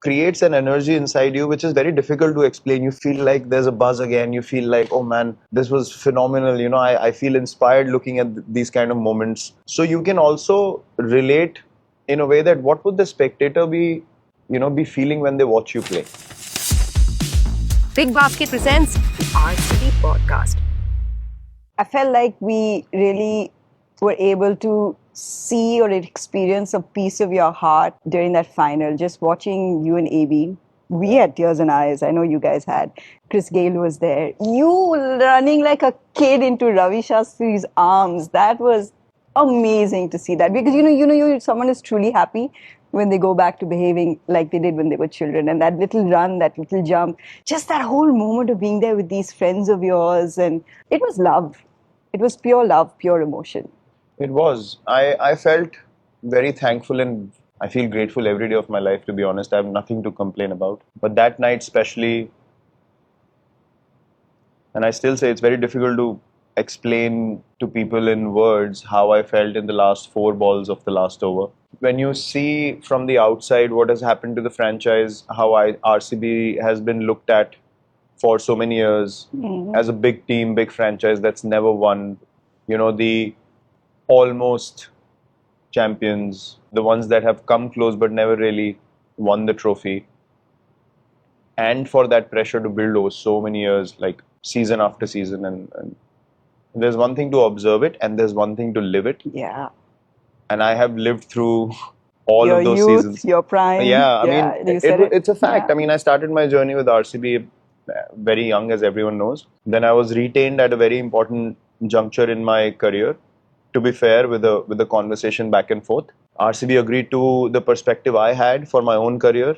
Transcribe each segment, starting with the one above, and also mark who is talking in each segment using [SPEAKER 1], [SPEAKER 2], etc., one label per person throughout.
[SPEAKER 1] creates an energy inside you which is very difficult to explain. You feel like there's a buzz again. You feel like, oh man, this was phenomenal. I feel inspired looking at these kind of moments. So you can also relate in a way that what would the spectator be feeling when they watch you play.
[SPEAKER 2] Big Basket presents the RCB podcast.
[SPEAKER 3] I felt like we really were able to see or experience a piece of your heart during that final. Just watching you and AB, we had tears in our eyes. I know you guys had. Chris Gayle was there. You running like a kid into Ravi Shastri's arms. That was amazing to see that, because someone is truly happy when they go back to behaving like they did when they were children. And that little run, that little jump, just that whole moment of being there with these friends of yours, and it was love. It was pure love, pure emotion.
[SPEAKER 1] It was. I felt very thankful, and I feel grateful every day of my life, to be honest. I have nothing to complain about. But that night especially, and I still say it's very difficult to explain to people in words how I felt in the last 4 balls of the last over. When you see from the outside what has happened to the franchise, how RCB has been looked at for so many years as a big team, big franchise that's never won, the almost champions, the ones that have come close but never really won the trophy. And for that pressure to build over so many years, like season after season, and there's one thing to observe it and there's one thing to live it.
[SPEAKER 3] Yeah.
[SPEAKER 1] And I have lived through all
[SPEAKER 3] your
[SPEAKER 1] of those
[SPEAKER 3] youth,
[SPEAKER 1] seasons.
[SPEAKER 3] Your prime.
[SPEAKER 1] Yeah, I mean, it's a fact.
[SPEAKER 3] Yeah.
[SPEAKER 1] I mean, I started my journey with RCB very young, as everyone knows. Then I was retained at a very important juncture in my career. To be fair, with the conversation back and forth, RCB agreed to the perspective I had for my own career,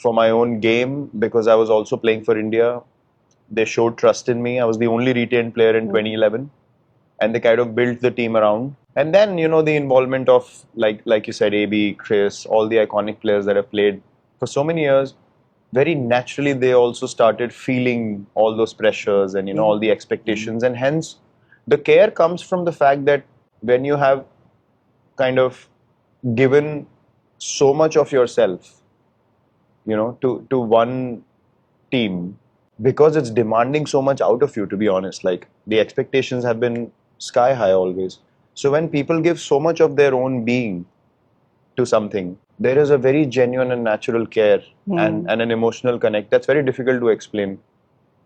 [SPEAKER 1] for my own game, because I was also playing for India. They showed trust in me. I was the only retained player in 2011, and they kind of built the team around. And then, the involvement of, like you said, AB, Chris, all the iconic players that have played for so many years, very naturally they also started feeling all those pressures and, all the expectations. And hence, the care comes from the fact that when you have kind of given so much of yourself, to one team, because it's demanding so much out of you, to be honest, like the expectations have been sky high always. So when people give so much of their own being to something, there is a very genuine and natural care and an emotional connect that's very difficult to explain.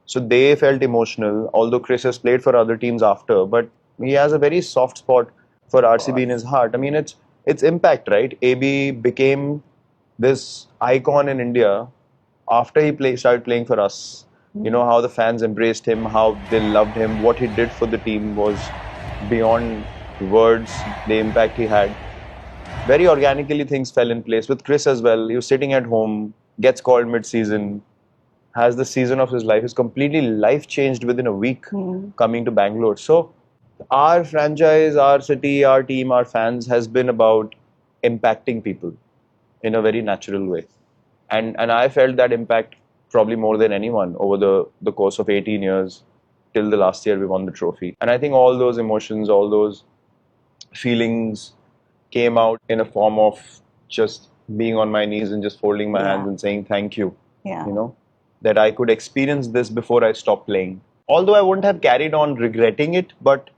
[SPEAKER 1] So they felt emotional, although Chris has played for other teams after, but he has a very soft spot for RCB in his heart. I mean, it's impact, right? AB became this icon in India after he started playing for us. How the fans embraced him, how they loved him, what he did for the team was beyond words, the impact he had. Very organically things fell in place. With Chris as well, he was sitting at home, gets called mid-season, has the season of his life, is completely life changed within a week coming to Bangalore. So our franchise, our city, our team, our fans has been about impacting people in a very natural way. And I felt that impact probably more than anyone over the course of 18 years till the last year we won the trophy. And I think all those emotions, all those feelings came out in a form of just being on my knees and just folding my hands and saying thank you.
[SPEAKER 3] Yeah.
[SPEAKER 1] That I could experience this before I stopped playing. Although I wouldn't have carried on regretting it, but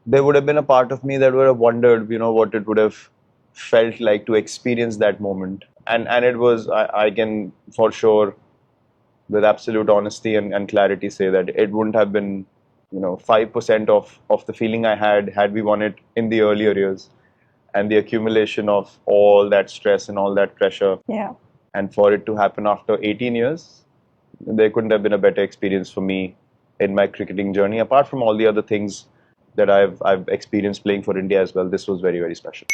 [SPEAKER 1] there would have been a part of me that would have wondered, what it would have felt like to experience that moment. And it was, I can for sure, with absolute honesty and clarity, say that it wouldn't have been 5% of the feeling I had we won it in the earlier years, and the accumulation of all that stress and all that pressure.
[SPEAKER 3] Yeah.
[SPEAKER 1] And for it to happen after 18 years, there couldn't have been a better experience for me in my cricketing journey. Apart from all the other things that I've experienced playing for India as well, this was very, very special.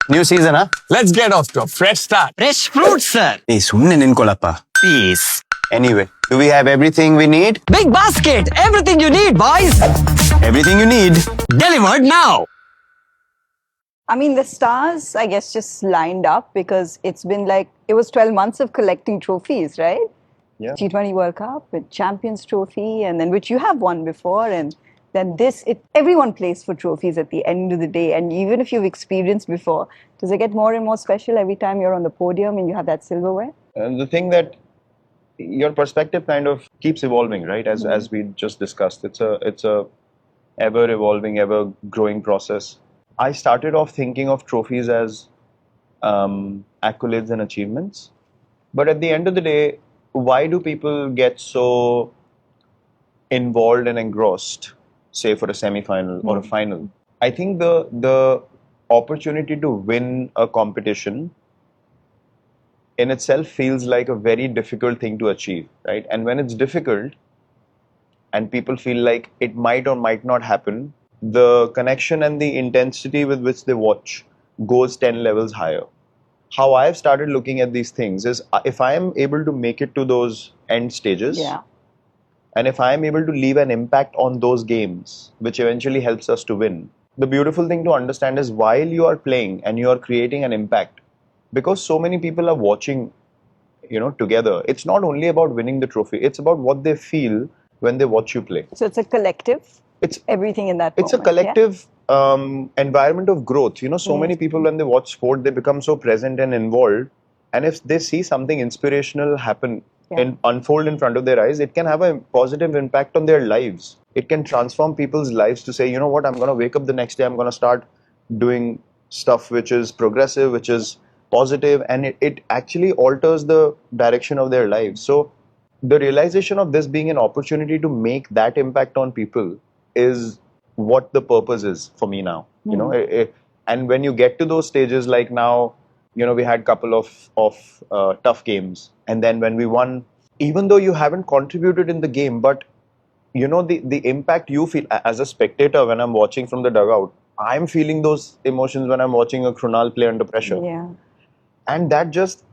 [SPEAKER 4] New season, huh?
[SPEAKER 5] Let's get off to a fresh start.
[SPEAKER 4] Fresh fruits, sir.
[SPEAKER 5] Hey, sunne ninkolappa.
[SPEAKER 4] Peace.
[SPEAKER 5] Anyway, do we have everything we need?
[SPEAKER 4] Big basket. Everything you need, boys.
[SPEAKER 5] Everything you need.
[SPEAKER 4] Delivered now.
[SPEAKER 3] I mean, the stars, I guess, just lined up because it was 12 months of collecting trophies, right?
[SPEAKER 1] Yeah.
[SPEAKER 3] T20 World Cup with Champions Trophy, and then which you have won before, and then everyone plays for trophies at the end of the day. And even if you've experienced before, does it get more and more special every time you're on the podium and you have that silverware?
[SPEAKER 1] And the thing that your perspective kind of keeps evolving, right? As we just discussed, it's a ever evolving, ever growing process. I started off thinking of trophies as accolades and achievements, but at the end of the day, why do people get so involved and engrossed, say for a semi-final or a final? I think the opportunity to win a competition in itself feels like a very difficult thing to achieve, right? And when it's difficult and people feel like it might or might not happen, the connection and the intensity with which they watch goes 10 levels higher. How I've started looking at these things is if I am able to make it to those end stages, and if I am able to leave an impact on those games, which eventually helps us to win, the beautiful thing to understand is while you are playing and you are creating an impact, because so many people are watching, together, it's not only about winning the trophy, it's about what they feel when they watch you play.
[SPEAKER 3] So it's a collective.
[SPEAKER 1] It's
[SPEAKER 3] everything in that
[SPEAKER 1] It's
[SPEAKER 3] moment,
[SPEAKER 1] a collective environment of growth. So many people, when they watch sport, they become so present and involved. And if they see something inspirational happen and unfold in front of their eyes, it can have a positive impact on their lives. It can transform people's lives to say, you know what, I'm going to wake up the next day, I'm going to start doing stuff which is progressive, which is positive, and it actually alters the direction of their lives. So the realization of this being an opportunity to make that impact on people is what the purpose is for me now. And when you get to those stages, like now, we had a couple of tough games, and then when we won, even though you haven't contributed in the game, but the impact you feel as a spectator when I'm watching from the dugout, I'm feeling those emotions when I'm watching a Krunal play under pressure. And that just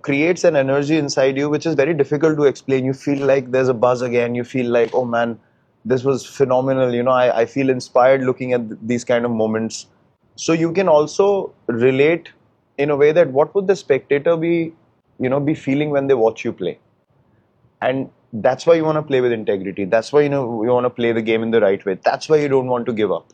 [SPEAKER 1] creates an energy inside you which is very difficult to explain. You feel like there's a buzz again. You feel like, oh man, this was phenomenal. I feel inspired looking at these kind of moments. So you can also relate in a way that what would the spectator be feeling when they watch you play. And that's why you want to play with integrity. That's why you want to play the game in the right way. That's why you don't want to give up.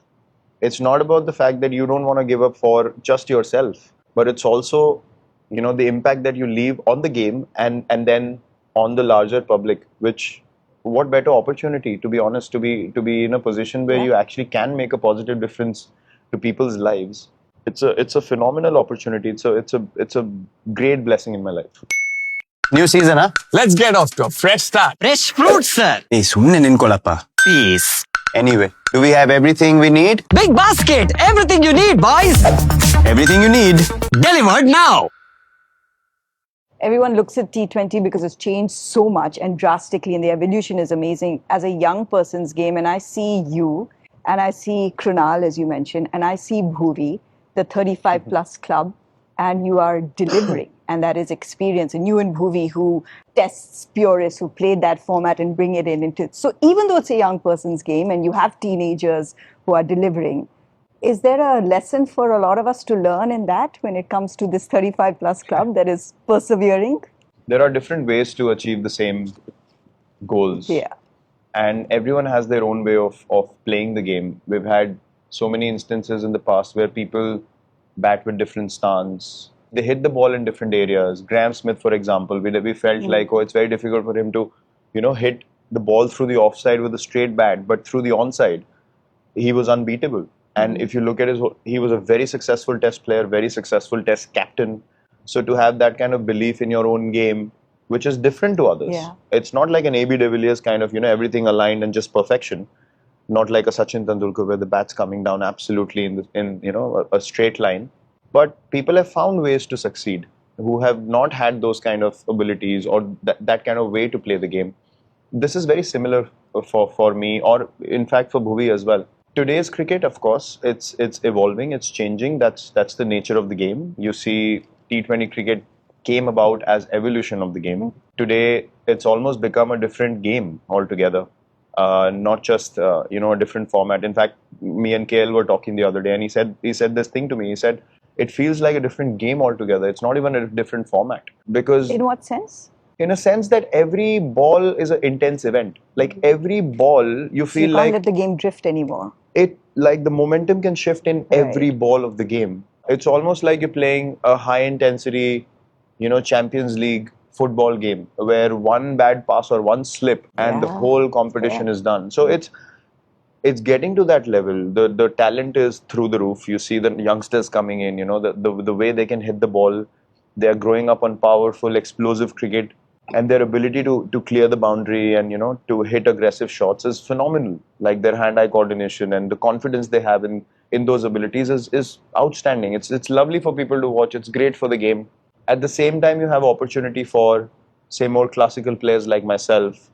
[SPEAKER 1] It's not about the fact that you don't want to give up for just yourself, but it's also the impact that you leave on the game and then on the larger public. Which, what better opportunity, to be honest, to be in a position where you actually can make a positive difference to people's lives. It's a phenomenal opportunity. It's a great blessing in my life.
[SPEAKER 5] New season, huh?
[SPEAKER 4] Let's get off to a fresh start. Fresh fruits, sir.
[SPEAKER 5] Hey, sunne ninkolappa.
[SPEAKER 4] Peace.
[SPEAKER 5] Anyway, do we have everything we need?
[SPEAKER 4] Big basket. Everything you need, boys.
[SPEAKER 5] Everything you need.
[SPEAKER 4] Delivered now.
[SPEAKER 3] Everyone looks at T20 because it's changed so much and drastically, and the evolution is amazing. As a young person's game, and I see you, and I see Krunal, as you mentioned, and I see Bhuvi, the 35 plus club, and you are delivering, and that is experience. And you and Bhuvi, who tests purists, who played that format and bring it into. So even though it's a young person's game, and you have teenagers who are delivering, is there a lesson for a lot of us to learn in that when it comes to this 35 plus club that is persevering?
[SPEAKER 1] There are different ways to achieve the same goals. And everyone has their own way of playing the game. We've had so many instances in the past where people bat with different stance. They hit the ball in different areas. Graham Smith, for example, we felt like, it's very difficult for him to, hit the ball through the offside with a straight bat, but through the onside, he was unbeatable. And if you look at he was a very successful test player, very successful test captain. So to have that kind of belief in your own game, which is different to others. It's not like an AB de Villiers kind of, everything aligned and just perfection. Not like a Sachin Tendulkar where the bat's coming down absolutely in a straight line. But people have found ways to succeed who have not had those kind of abilities or that kind of way to play the game. This is very similar for me, or in fact for Bhuvi as well. Today's cricket, of course, it's evolving, it's changing. That's the nature of the game. You see, T20 cricket came about as evolution of the game. Today, it's almost become a different game altogether. Not just a different format. In fact, me and KL were talking the other day, and he said this thing to me. He said it feels like a different game altogether. It's not even a different format because.
[SPEAKER 3] In what sense?
[SPEAKER 1] in a sense that every ball is an intense event. Like every ball, you
[SPEAKER 3] So you
[SPEAKER 1] feel
[SPEAKER 3] can't
[SPEAKER 1] like
[SPEAKER 3] let the game drift anymore.
[SPEAKER 1] it, like the momentum can shift in every
[SPEAKER 3] Right.
[SPEAKER 1] ball of the game. It's almost like you're playing a high intensity, Champions League football game where one bad pass or one slip and the
[SPEAKER 3] Yeah.
[SPEAKER 1] whole competition
[SPEAKER 3] Yeah.
[SPEAKER 1] is done. So it's getting to that level. The talent is through the roof. You see the youngsters coming in, the way they can hit the ball. They are growing up on powerful, explosive cricket, and their ability to clear the boundary and to hit aggressive shots is phenomenal. Like their hand-eye coordination and the confidence they have in those abilities is outstanding. It's lovely for people to watch. It's great for the game. At the same time, you have opportunity for, say, more classical players like myself,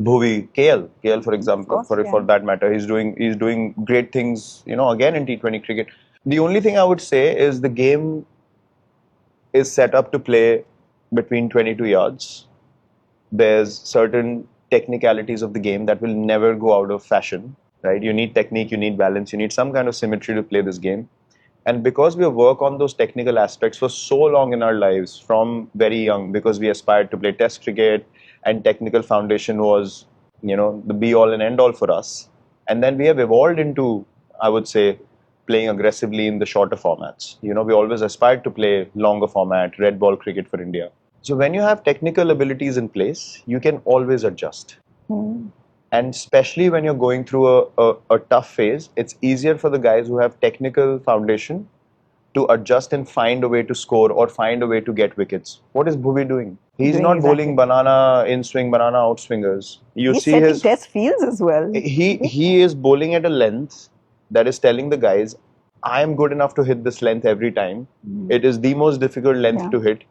[SPEAKER 1] Bhuvi, KL, for example,
[SPEAKER 3] course,
[SPEAKER 1] for
[SPEAKER 3] yeah.
[SPEAKER 1] that matter, he's doing great things, again in T20 cricket. The only thing I would say is the game is set up to play between 22 yards. There's certain technicalities of the game that will never go out of fashion, right? You need technique, you need balance, you need some kind of symmetry to play this game. And because we work on those technical aspects for so long in our lives, from very young, because we aspired to play test cricket and technical foundation was, the be all and end all for us. And then we have evolved into, I would say, playing aggressively in the shorter formats. We always aspired to play longer format, red ball cricket for India. So when you have technical abilities in place, you can always adjust. And especially when you're going through a tough phase, it's easier for the guys who have technical foundation to adjust and find a way to score or find a way to get wickets. What is Bhuvi doing? He's
[SPEAKER 3] Doing
[SPEAKER 1] not
[SPEAKER 3] exactly.
[SPEAKER 1] bowling banana in swing, banana out swingers. You
[SPEAKER 3] He's
[SPEAKER 1] see
[SPEAKER 3] setting
[SPEAKER 1] his
[SPEAKER 3] test fields as well.
[SPEAKER 1] he is bowling at a length that is telling the guys, I am good enough to hit this length every time. It is the most difficult length
[SPEAKER 3] Yeah.
[SPEAKER 1] to hit,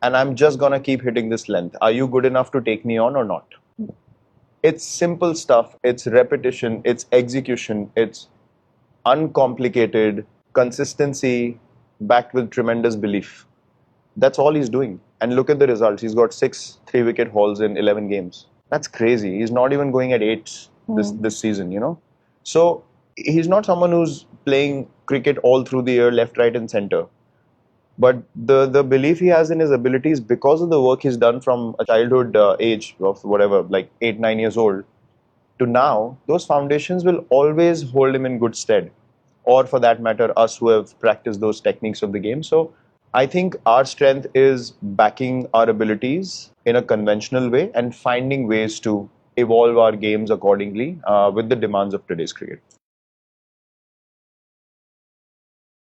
[SPEAKER 1] and I'm just gonna keep hitting this length. Are you good enough to take me on or not? It's simple stuff. It's repetition. It's execution. It's uncomplicated consistency backed with tremendous belief. That's all he's doing. And look at the results. He's got 6 3-wicket hauls in 11 games. That's crazy. He's not even going at 8 this season. So he's not someone who's playing cricket all through the year, left, right, and center. But the belief he has in his abilities, because of the work he's done from a childhood age of whatever, like 8 9 years old, to now, those foundations will always hold him in good stead. Or for that matter, us who have practiced those techniques of the game. So I think our strength is backing our abilities in a conventional way and finding ways to evolve our games accordingly with the demands of today's cricket.